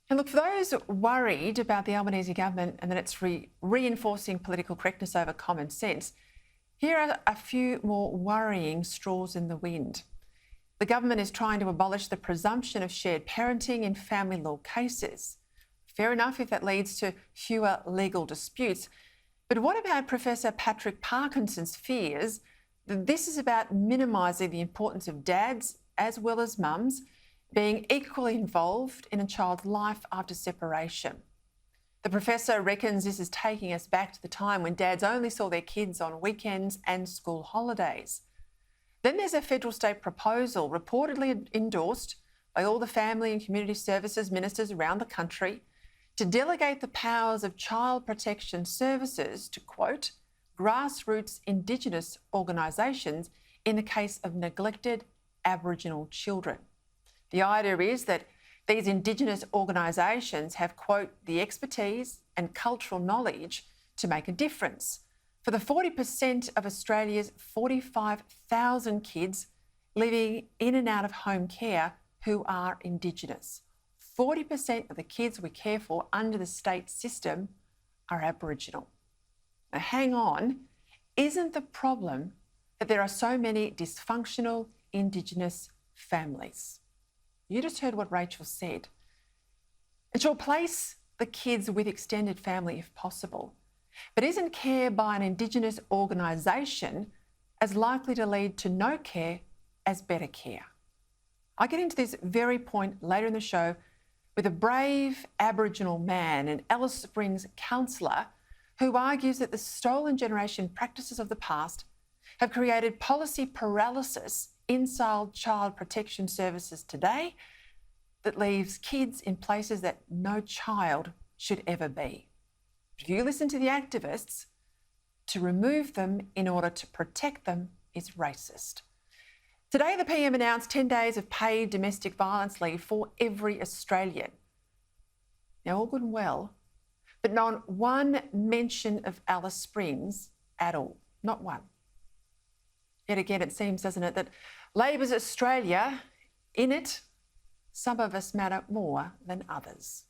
And look, for those worried about the Albanese government and that it's reinforcing political correctness over common sense, here are a few more worrying straws in the wind. The government is trying to abolish the presumption of shared parenting in family law cases. Fair enough if that leads to fewer legal disputes. But what about Professor Patrick Parkinson's fears that this is about minimising the importance of dads as well as mums being equally involved in a child's life after separation? The professor reckons this is taking us back to the time when dads only saw their kids on weekends and school holidays. Then there's a federal state proposal reportedly endorsed by all the family and community services ministers around the country to delegate the powers of child protection services to, quote, grassroots Indigenous organisations in the case of neglected Aboriginal children. The idea is that these Indigenous organisations have, quote, the expertise and cultural knowledge to make a difference for the 40% of Australia's 45,000 kids living in and out of home care who are Indigenous. 40% of the kids we care for under the state system are Aboriginal. Now, hang on, isn't the problem that there are so many dysfunctional Indigenous families? You just heard what Rachel said. And she'll place the kids with extended family if possible, but isn't care by an Indigenous organisation as likely to lead to no care as better care? I get into this very point later in the show with a brave Aboriginal man and Alice Springs counsellor who argues that the stolen generation practices of the past have created policy paralysis inside child protection services today that leaves kids in places that no child should ever be. If you listen to the activists, to remove them in order to protect them is racist. Today, the PM announced 10 days of paid domestic violence leave for every Australian. Now, all good and well, but not one mention of Alice Springs at all. Not one. Yet again, it seems, doesn't it, that Labor's Australia, in it, some of us matter more than others.